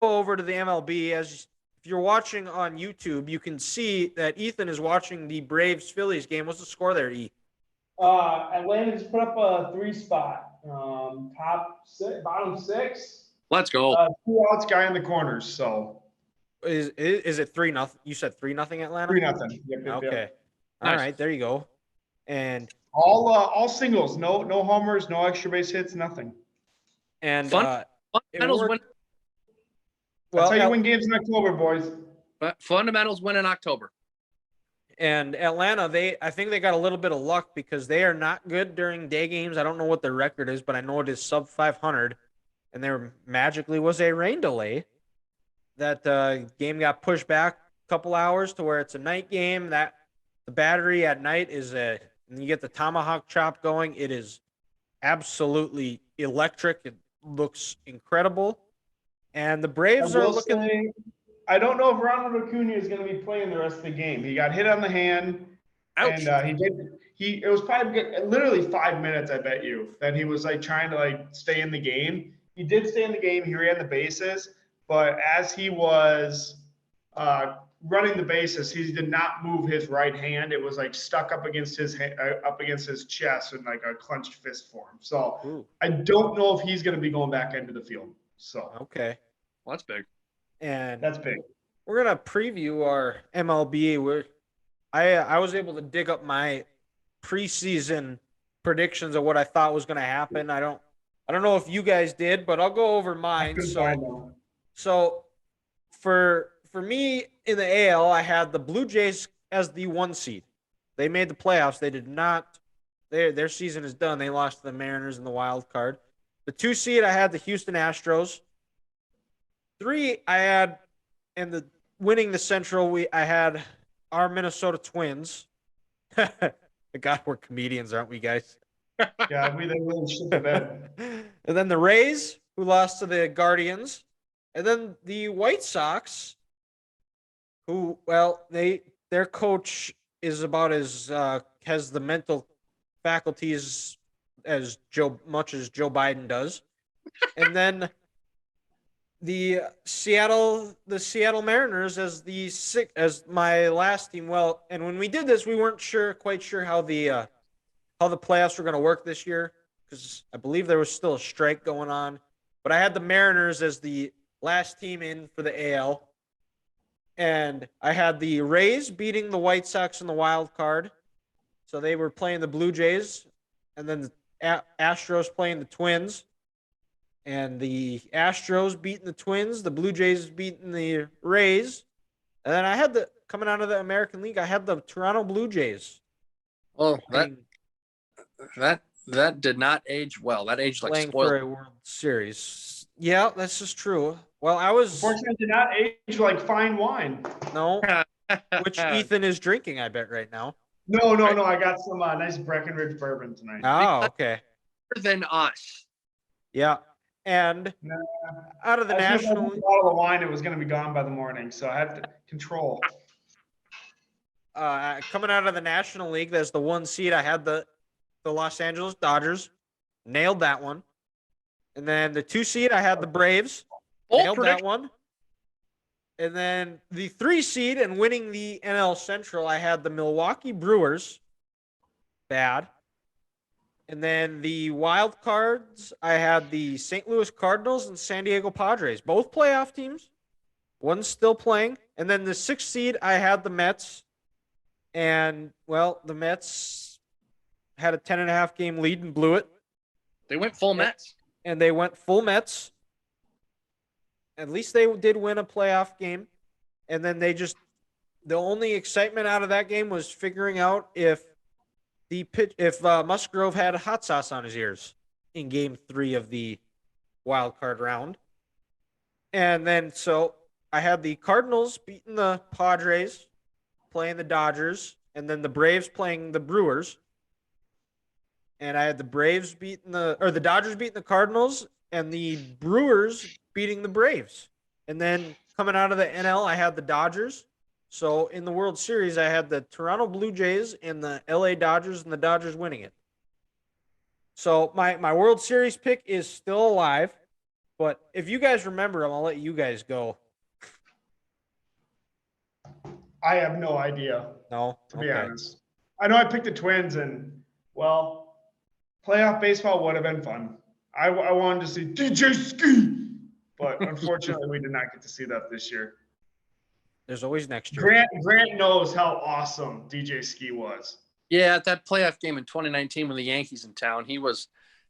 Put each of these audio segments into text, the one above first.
over to the MLB. As if you're watching on YouTube, you can see that Ethan is watching the Braves Phillies game. What's the score there, E? Atlanta just put up a 3-spot. Top six, bottom six. Let's go. 2 outs, guy in the corners. So Is it 3-0? You said 3-0 Atlanta? 3-0. Yep. Okay. All Nice. right, there you go. And all singles. No homers. No extra base hits. Nothing. and Fundamentals win. That's how you win games in October, boys. But fundamentals win in October. And Atlanta, I think they got a little bit of luck because they are not good during day games. I don't know what their record is, but I know it is sub 500. And there magically was a rain delay. That game got pushed back a couple hours to where it's a night game. That the battery at night and you get the tomahawk chop going. It is absolutely electric. It looks incredible. And the Braves are looking. I don't know if Ronald Acuna is going to be playing the rest of the game. He got hit on the hand. Ouch. And it was probably literally 5 minutes, I bet you, that he was like trying to like stay in the game. He did stay in the game. He ran the bases, but as he was running the bases, he did not move his right hand. It was like stuck up against his chest in like a clenched fist form. So I don't know if he's going to be going back into the field. So okay, well, that's big. And that's big. We're gonna preview our MLB. I was able to dig up my preseason predictions of what I thought was going to happen. I don't know if you guys did, but I'll go over mine. So for me in the AL, I had the Blue Jays as the 1 seed. They made the playoffs. They did not. Their season is done. They lost to the Mariners in the wild card. The 2 seed, I had the Houston Astros. 3, I had, and the winning the Central, I had our Minnesota Twins. God, we're comedians, aren't we, guys? Yeah, they really shit the bed. And then the Rays, who lost to the Guardians. And then the White Sox, who, well, their coach is about as has the mental faculties as Joe Biden does. And then the Seattle Mariners as my last team. Well, and when we did this, we weren't quite sure how the playoffs were going to work this year because I believe there was still a strike going on. But I had the Mariners as the last team in for the AL, and I had the Rays beating the White Sox in the wild card, so they were playing the Blue Jays, and then the Astros playing the Twins. And the Astros beating the Twins, the Blue Jays beating the Rays. And then I had coming out of the American League, I had the Toronto Blue Jays. Well, that did not age well. That aged like playing spoiled. For a World Series. Yeah, that's just true. Well, Unfortunately, did not age like fine wine. No, which Ethan is drinking, I bet, right now. No. I got some nice Breckenridge bourbon tonight. Oh, okay. Better than us. Yeah. And out of the National League, bottle of wine, it was going to be gone by the morning, so I had to control. Coming out of the National League, there's the 1 seed. I had the Los Angeles Dodgers, nailed that one. And then the 2 seed, I had the Braves, nailed that one. And then the 3 seed and winning the NL Central, I had the Milwaukee Brewers, bad. And then the wild cards, I had the St. Louis Cardinals and San Diego Padres, both playoff teams. One's still playing. And then the 6th seed, I had the Mets. And, well, the Mets had a 10.5 game lead and blew it. They went full Mets. And they went full Mets. At least they did win a playoff game. And then the only excitement out of that game was figuring out if Musgrove had a hot sauce on his ears in game 3 of the wild card round. And then, so I had the Cardinals beating the Padres, playing the Dodgers, and then the Braves playing the Brewers. And I had the Dodgers beating the Cardinals and the Brewers beating the Braves. And then coming out of the NL, I had the Dodgers. So in the World Series, I had the Toronto Blue Jays and the LA Dodgers, and the Dodgers winning it. So my World Series pick is still alive. But if you guys remember them, I'll let you guys go. I have no idea, No? to be Okay. honest. I know I picked the Twins, and, well, playoff baseball would have been fun. I wanted to see DJ Ski, but unfortunately, we did not get to see that this year. There's always next year. Grant knows how awesome DJ Ski was. Yeah, at that playoff game in 2019 when the Yankees in town, he was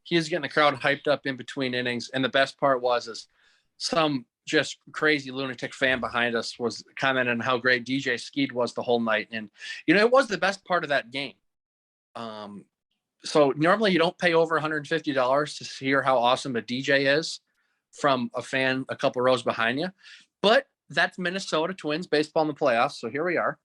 getting the crowd hyped up in between innings. And the best part was some just crazy lunatic fan behind us was commenting on how great DJ Skeet was the whole night. And, it was the best part of that game. So normally you don't pay over $150 to hear how awesome a DJ is from a fan a couple rows behind you. But that's Minnesota Twins baseball in the playoffs. So here we are.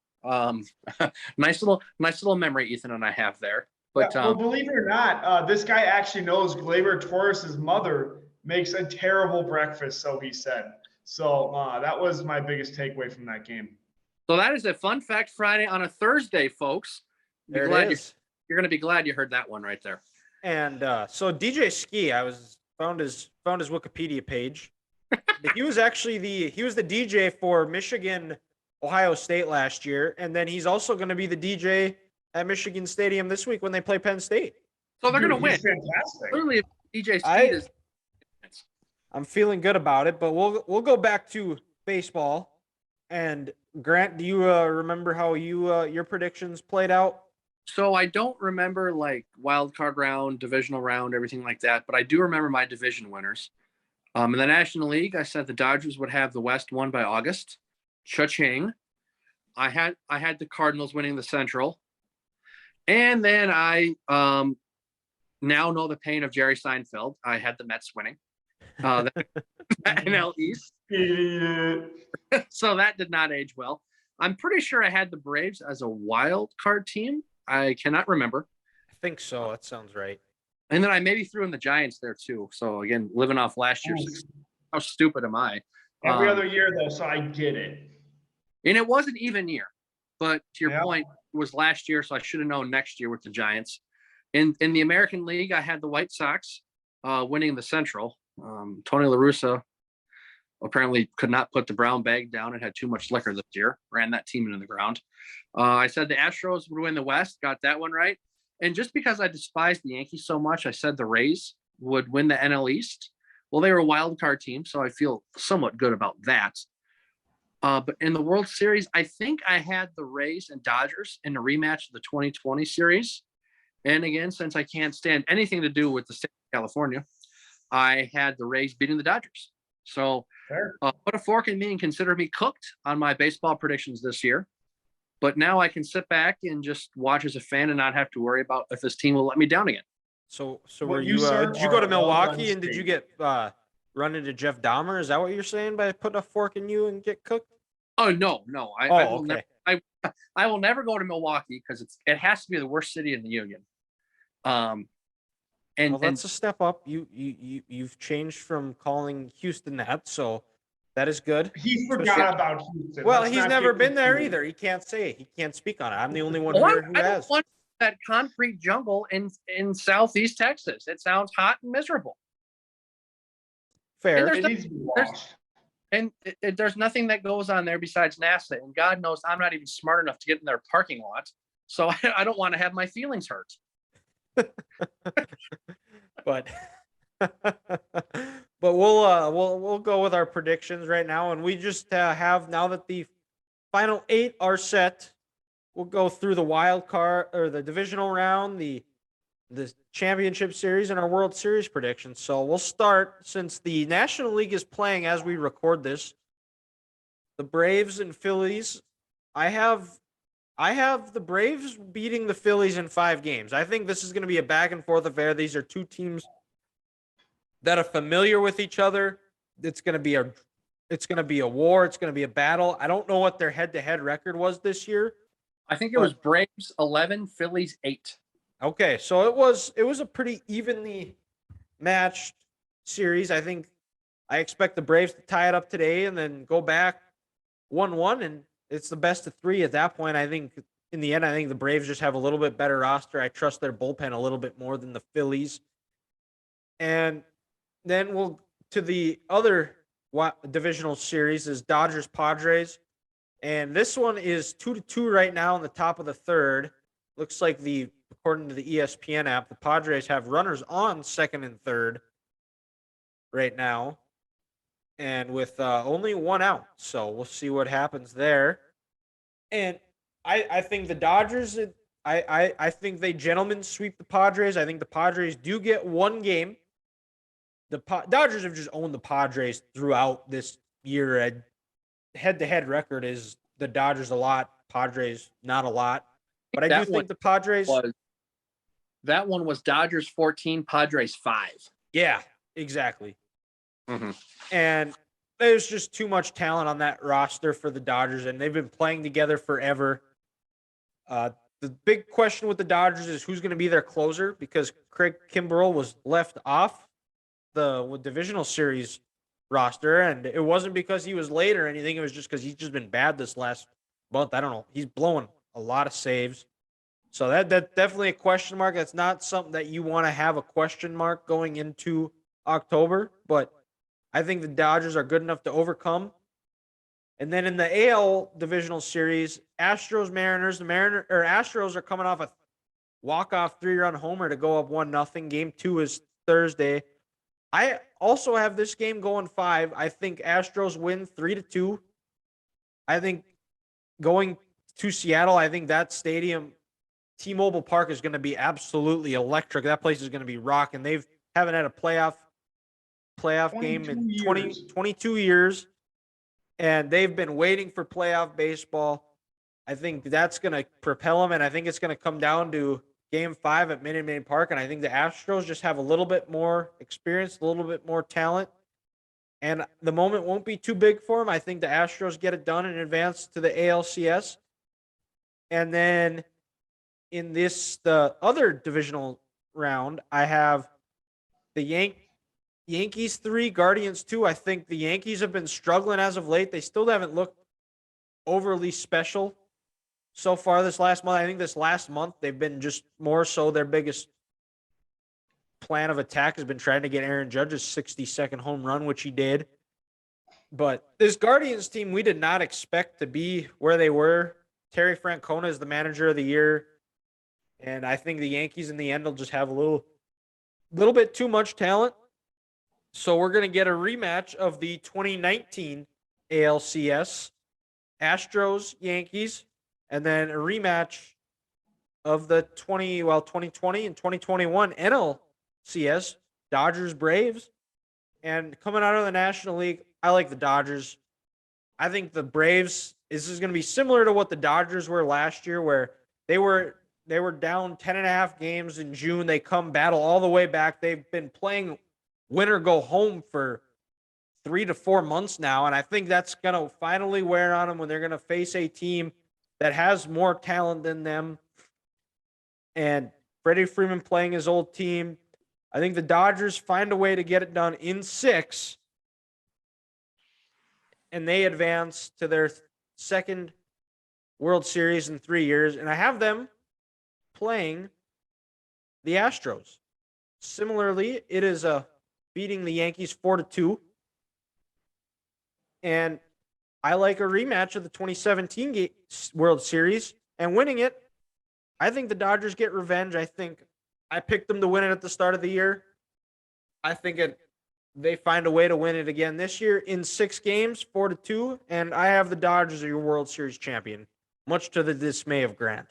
Nice little memory Ethan and I have there. But well, believe it or not, this guy actually knows Gleyber Torres's mother makes a terrible breakfast, so he said. So that was my biggest takeaway from that game. So that is a Fun Fact Friday on a Thursday, folks. There it is. You're going to be glad you heard that one right there. And so DJ Ski, found his Wikipedia page. He was actually the DJ for Michigan, Ohio State last year, and then he's also going to be the DJ at Michigan Stadium this week when they play Penn State. So they're going to win. Fantastic. Clearly, if DJ Skeet is. I'm feeling good about it, but we'll go back to baseball. And Grant, do you remember how your predictions played out? So I don't remember like wild card round, divisional round, everything like that, but I do remember my division winners. In the National League, I said the Dodgers would have the West won by August. Cha-ching. I had the Cardinals winning the Central. And then I now know the pain of Jerry Seinfeld. I had the Mets winning. The NL East. So that did not age well. I'm pretty sure I had the Braves as a wild card team. I cannot remember. I think so. That sounds right. And then I maybe threw in the Giants there too. So again, living off last year's success. How stupid am I? Every other year though, so I get it. And it was an even year. But to your point, it was last year, so I should have known next year with the Giants. In the American League, I had the White Sox winning the Central. Tony La Russa apparently could not put the brown bag down and had too much liquor this year, ran that team into the ground. I said the Astros would win the West, got that one right. And just because I despise the Yankees so much, I said the Rays would win the NL East. Well, they were a wild card team, so I feel somewhat good about that. But in the World Series, I think I had the Rays and Dodgers in a rematch of the 2020 series. And again, since I can't stand anything to do with the state of California, I had the Rays beating the Dodgers. So put a fork in me and consider me cooked on my baseball predictions this year. But now I can sit back and just watch as a fan and not have to worry about if this team will let me down again. So were you did you go to Milwaukee and did you get run into Jeff Dahmer? Is that what you're saying by putting a fork in you and get cooked? Oh no. I will never go to Milwaukee because it has to be the worst city in the union. And that's a step up. You've changed from calling Houston that, so that is good. He forgot about Houston. Well, he's never been there either. He can't say it. He can't speak on it. I'm the only one here who I has. don't want that concrete jungle in Southeast Texas. It sounds hot and miserable. Fair. It needs to be washed. And there's nothing that goes on there besides NASA. And God knows I'm not even smart enough to get in their parking lot. So I don't want to have my feelings hurt. But we'll go with our predictions right now, and we just have, now that the final 8 are set, we'll go through the wild card or the divisional round, the championship series, and our World Series predictions. So we'll start, since the National League is playing as we record this, the Braves and Phillies. I have the Braves beating the Phillies in 5 games. I think this is going to be a back and forth affair. These are two teams that are familiar with each other. It's going to be a war. It's going to be a battle. I don't know what their head-to-head record was this year. I think it was Braves 11, Phillies 8. Okay, so it was a pretty evenly matched series. I expect the Braves to tie it up today and then go back 1-1, and it's the best of 3 at that point. I think in the end, the Braves just have a little bit better roster. I trust their bullpen a little bit more than the Phillies. And then we'll to the other divisional series is Dodgers Padres, and this one is 2-2 right now in the top of the third. Looks like according to the ESPN app, the Padres have runners on second and third right now, and with only one out. So we'll see what happens there. And I think the Dodgers. I think they gentlemen sweep the Padres. I think the Padres do get one game. The Dodgers have just owned the Padres throughout this year. Head-to-head record is the Dodgers a lot, Padres not a lot. But I do think the Padres. That one was Dodgers 14, Padres 5. Yeah, exactly. Mm-hmm. And there's just too much talent on that roster for the Dodgers, and they've been playing together forever. The big question with the Dodgers is who's going to be their closer, because Craig Kimbrell was left off the divisional series roster, and it wasn't because he was late or anything. It was just because he's just been bad this last month. I don't know. He's blowing a lot of saves. So that's definitely a question mark. That's not something that you want to have a question mark going into October, but I think the Dodgers are good enough to overcome. And then in the AL divisional series, Astros Mariners, Astros are coming off a walk-off 3-run homer to go up 1-0. Game 2 is Thursday. I also have this game going 5. I think Astros win 3-2. I think going to Seattle, I think that stadium, T-Mobile Park, is going to be absolutely electric. That place is going to be rocking. They haven't had a playoff game in 22 years. And they've been waiting for playoff baseball. I think that's going to propel them, and I think it's going to come down to Game 5 at Minute Maid Park, and I think the Astros just have a little bit more experience, a little bit more talent, and the moment won't be too big for them. I think the Astros get it done and advance to the ALCS. And then in the other divisional round, I have the Yankees 3, Guardians 2. I think the Yankees have been struggling as of late. They still haven't looked overly special so far this last month. I think this last month they've been just more so their biggest plan of attack has been trying to get Aaron Judge's 62nd home run, which he did. But this Guardians team, we did not expect to be where they were. Terry Francona is the manager of the year. And I think the Yankees in the end will just have a little bit too much talent. So we're going to get a rematch of the 2019 ALCS, Astros, Yankees, and then a rematch of the 2020 and 2021 NLCS, Dodgers, Braves. And coming out of the National League, I like the Dodgers. I think the Braves, this is going to be similar to what the Dodgers were last year, where they were down 10.5 games in June. They come battle all the way back. They've been playing win or go home for 3 to 4 months now. And I think that's going to finally wear on them when they're going to face a team that has more talent than them. And Freddie Freeman playing his old team. I think the Dodgers find a way to get it done in 6. And they advance to their second World Series in 3 years. And I have them playing the Astros. Similarly, it is beating the Yankees 4-2. And I like a rematch of the 2017 World Series and winning it. I think the Dodgers get revenge. I think I picked them to win it at the start of the year. I think they find a way to win it again this year in 6 games, 4-2. And I have the Dodgers as your World Series champion, much to the dismay of Grant.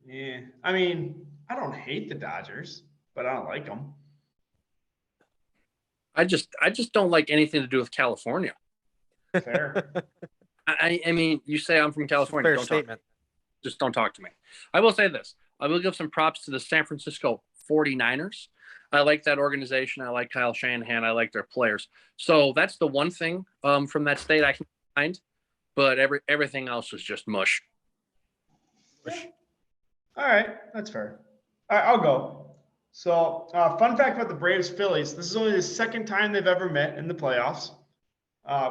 Yeah, I mean, I don't hate the Dodgers, but I don't like them. I just don't like anything to do with California. Fair. I mean, you say I'm from California. Fair Don't statement. just don't talk to me. I will say this. I will give some props to the San Francisco 49ers. I like that organization. I like Kyle Shanahan. I like their players. So that's the one thing from that state I can find. But everything else was just mush. All right, that's fair. All right, I'll go. So, fun fact about the Braves Phillies: this is only the second time they've ever met in the playoffs,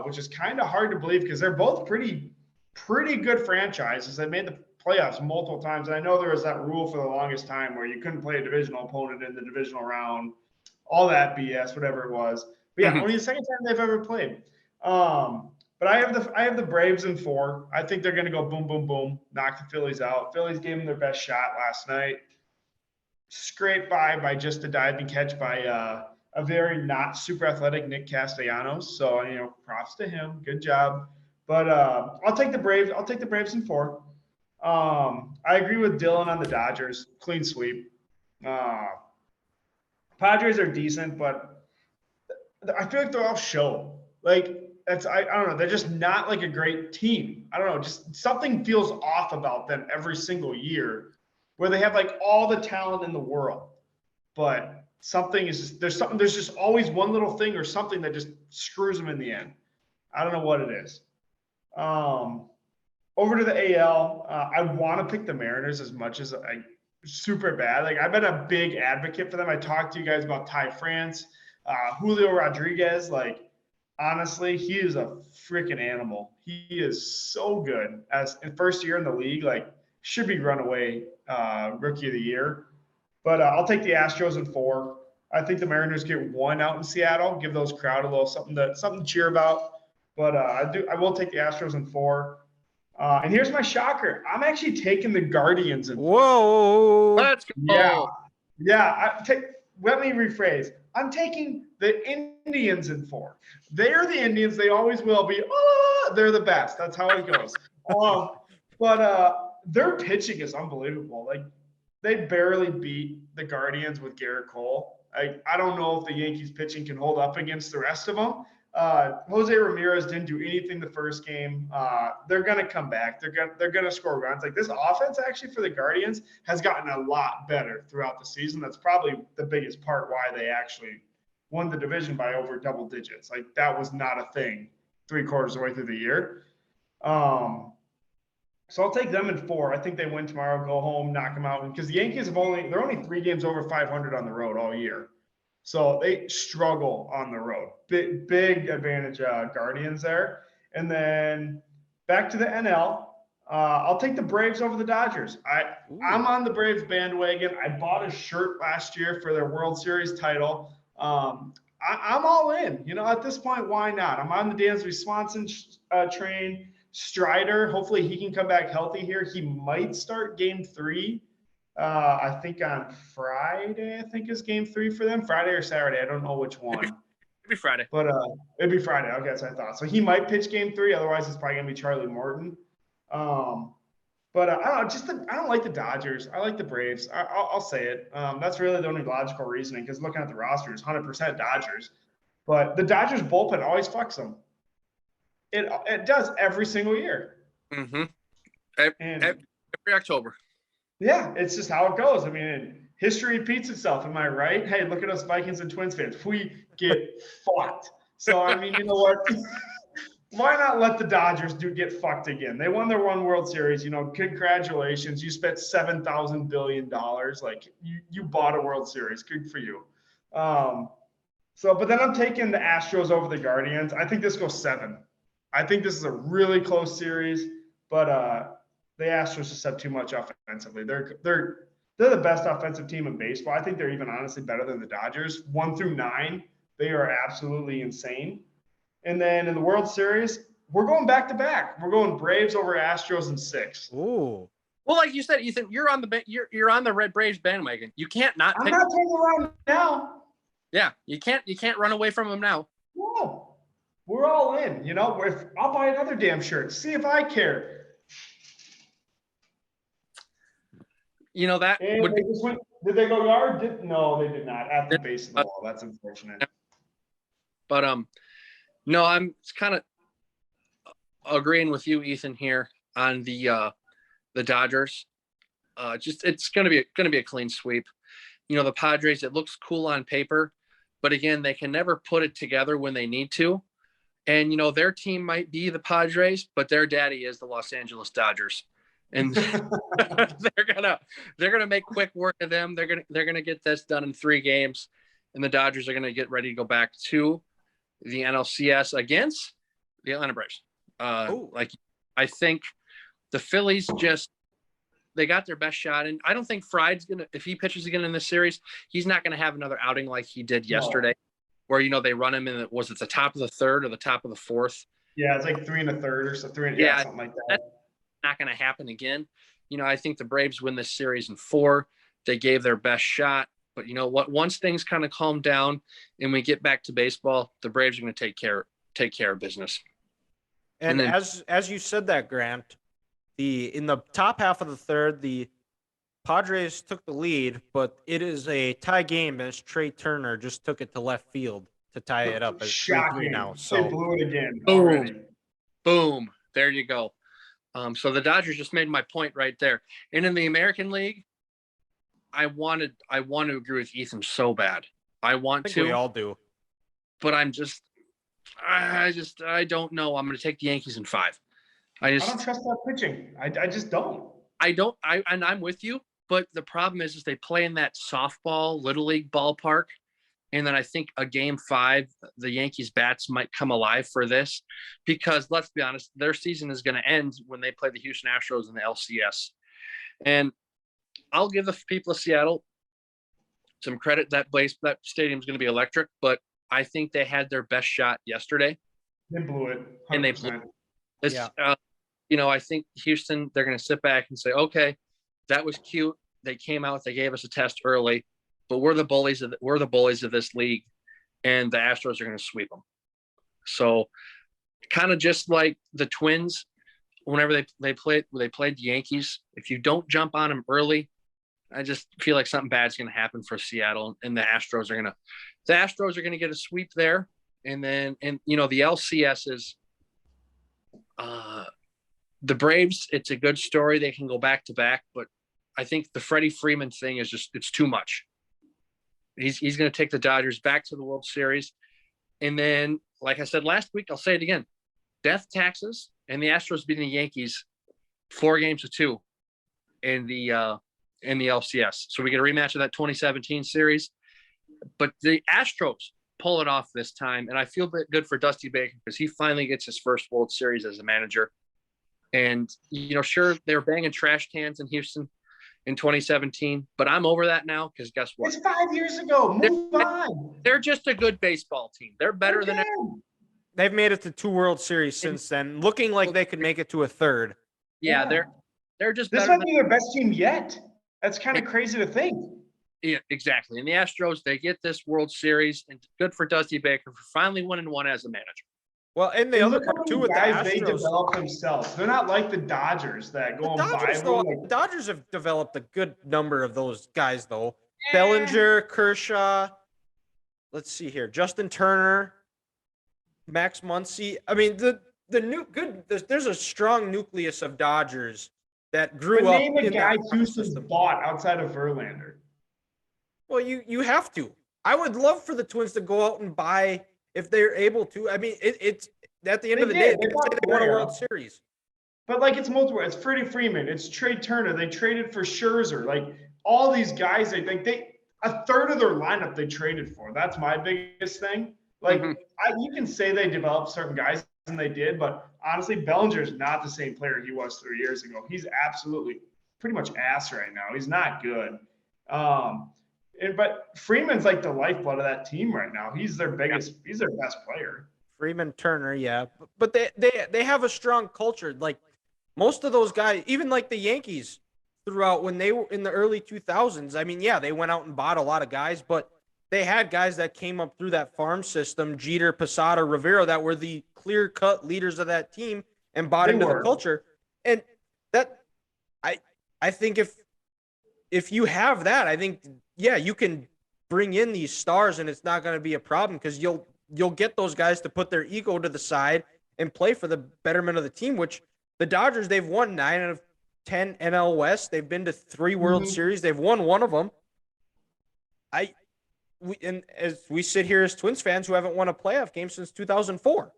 which is kind of hard to believe because they're both pretty good franchises. They made the playoffs multiple times, and I know there was that rule for the longest time where you couldn't play a divisional opponent in the divisional round, all that BS, whatever it was. But yeah, only the second time they've ever played. But I have the Braves in 4. I think they're going to go boom, boom, boom, knock the Phillies out. Phillies gave them their best shot last night. Scraped by just a diving catch by a very not super athletic Nick Castellanos. So, props to him. Good job. But I'll take the Braves. I'll take the Braves in 4. I agree with Dylan on the Dodgers. Clean sweep. Padres are decent, but I feel like they're all show. Like, I don't know. They're just not like a great team. I don't know. Just something feels off about them every single year, where they have like all the talent in the world, but something is just, there's just always one little thing or something that just screws them in the end. I don't know what it is. Over to the AL, I want to pick the Mariners as much as super bad. Like, I've been a big advocate for them. I talked to you guys about Ty France, Julio Rodriguez. Like, honestly, he is a freaking animal. He is so good as in first year in the league. Like, should be runaway rookie of the year. But I'll take the Astros in 4. I think the Mariners get 1 out in Seattle. Give those crowd a little something to cheer about. But I will take the Astros in 4. And here's my shocker. I'm actually taking the Guardians in 4. Whoa! Let's go. Yeah. Let me rephrase. I'm taking the Indians in 4. They are the Indians. They always will be. They're the best. That's how it goes. But their pitching is unbelievable. Like, they barely beat the Guardians with Garrett Cole. I don't know if the Yankees pitching can hold up against the rest of them. Jose Ramirez didn't do anything the first game. They're going to come back. They're going to score runs. Like, this offense actually for the Guardians has gotten a lot better throughout the season. That's probably the biggest part why they actually won the division by over double digits. Like, that was not a thing 3/4 of the way through the year. So I'll take them in 4. I think they win tomorrow, go home, knock them out. Because the Yankees they're only 3 games over 500 on the road all year. So they struggle on the road. Big advantage Guardians there. And then back to the NL. I'll take the Braves over the Dodgers. I'm on the Braves bandwagon. I bought a shirt last year for their World Series title. I'm all in. At this point, why not? I'm on the Dansby Swanson train. Strider, hopefully he can come back healthy here. He might start game 3. I think on Friday, I think is game 3 for them. Friday or Saturday. I don't know which one. It'd be Friday. But it'd be Friday. Okay, that's what I thought. So he might pitch game 3. Otherwise, it's probably going to be Charlie Morton. But I don't know. I don't like the Dodgers. I like the Braves. I'll say it. That's really the only logical reasoning because looking at the roster, it's 100% Dodgers. But the Dodgers bullpen always fucks them. It does every single year. Mm-hmm. Every October. Yeah, it's just how it goes. I mean, history repeats itself. Am I right? Hey, look at us Vikings and Twins fans. We get fucked. So, I mean, you know what? Why not let the Dodgers get fucked again? They won their one World Series. Congratulations. You spent $7,000 billion. Like, you bought a World Series. Good for you. But then I'm taking the Astros over the Guardians. I think this goes 7. I think this is a really close series, but the Astros just have too much offensively. They're the best offensive team in baseball. I think they're even honestly better than the Dodgers. 1 through 9, they are absolutely insane. And then in the World Series, we're going back to back. We're going Braves over Astros in 6. Ooh. Well, like you said, Ethan, you're on the Red Braves bandwagon. You can't not. I'm not turning around now. Yeah, you can't run away from them now. No. We're all in, I'll buy another damn shirt. See if I care. That And would be. Did they go yard? No, they did not. At the base of the wall. That's unfortunate. But no, I'm kind of agreeing with you, Ethan, here on the Dodgers. It's gonna be a clean sweep. The Padres. It looks cool on paper, but again, they can never put it together when they need to. And their team might be the Padres, but their daddy is the Los Angeles Dodgers, and they're gonna make quick work of them. They're gonna get this done in 3 games, and the Dodgers are gonna get ready to go back to the NLCS against the Atlanta Braves. I think the Phillies just they got their best shot. And I don't think Fried's going to, if he pitches again in this series, he's not going to have another outing like he did yesterday, where, they run him in, was it the top of the third or the top of the fourth? Yeah, it's like 3 1/3 or so, something like that. That's not going to happen again. I think the Braves win this series in 4. They gave their best shot. But you know what? Once things kind of calm down and we get back to baseball, the Braves are going to take care of business. And then, as you said that, Grant, in the top half of the third, the Padres took the lead, but it is a tie game as Trey Turner just took it to left field to tie it up at 3-3 now. They So blew it again. boom, there you go. So the Dodgers just made my point right there. And in the American League, I want to agree with Ethan so bad. I think we all do. But I don't know. I'm going to take the Yankees in 5. I don't trust that pitching. I just don't. And I'm with you. But the problem is they play in that softball Little League ballpark. And then I think a game 5, the Yankees bats might come alive for this, because let's be honest, their season is going to end when they play the Houston Astros in the LCS. And I'll give the people of Seattle some credit. That stadium is going to be electric, but I think they had their best shot yesterday. They blew it. 100%. And they blew it. I think Houston, they're going to sit back and say, okay, that was cute. They came out, they gave us a test early, but we're the bullies of this league, and the Astros are going to sweep them. So kind of just like the Twins, whenever they played the Yankees, if you don't jump on them early, I just feel like something bad's going to happen for Seattle, and the Astros are going to get a sweep there. And then, the LCS is the Braves. It's a good story. They can go back to back, but I think the Freddie Freeman thing is it's too much. He's going to take the Dodgers back to the World Series. And then, like I said last week, I'll say it again, death taxes and the Astros beating the Yankees 4-2 in the LCS. So we get a rematch of that 2017 series. But the Astros pull it off this time. And I feel good for Dusty Baker because he finally gets his first World Series as a manager. And, sure, they were banging trash cans in Houston in 2017, but I'm over that now because guess what? It's 5 years ago. Move on. They're just a good baseball team. They're better than They've made it to 2 World Series since then, looking like they could make it to a third. Yeah, they're just this better might be their best team yet. That's kind of crazy to think. Yeah, exactly. And the Astros, they get this World Series, and good for Dusty Baker for finally winning one as a manager. Well, and the other part too with the Astros, they develop themselves. They're not like the Dodgers that go and buy them. The Dodgers have developed a good number of those guys, though. Bellinger, Kershaw. Let's see here, Justin Turner, Max Muncy. I mean, there's a strong nucleus of Dodgers that grew up. Name a guy Houston's bought outside of Verlander. Well, you have to. I would love for the Twins to go out and buy if they're able to. I mean, it's at the end of the day, they won a World Series. But it's multiple. It's Freddie Freeman. It's Trey Turner. They traded for Scherzer. All these guys, a third of their lineup they traded for. That's my biggest thing. You can say they developed certain guys, and they did, but honestly, Bellinger's not the same player he was 3 years ago. He's absolutely pretty much ass right now. He's not good. But Freeman's the lifeblood of that team right now. He's their best player. Freeman, Turner, yeah. But they have a strong culture. Most of those guys, even the Yankees throughout when they were in the early 2000s, I mean, yeah, they went out and bought a lot of guys, but they had guys that came up through that farm system, Jeter, Posada, Rivera, that were the clear-cut leaders of that team and bought into the culture. And that I think if you have that, I think you can bring in these stars and it's not going to be a problem because you'll get those guys to put their ego to the side and play for the betterment of the team, which the Dodgers, they've won 9 out of 10 NL West. They've been to 3 World Series. They've won one of them. And as we sit here as Twins fans who haven't won a playoff game since 2004.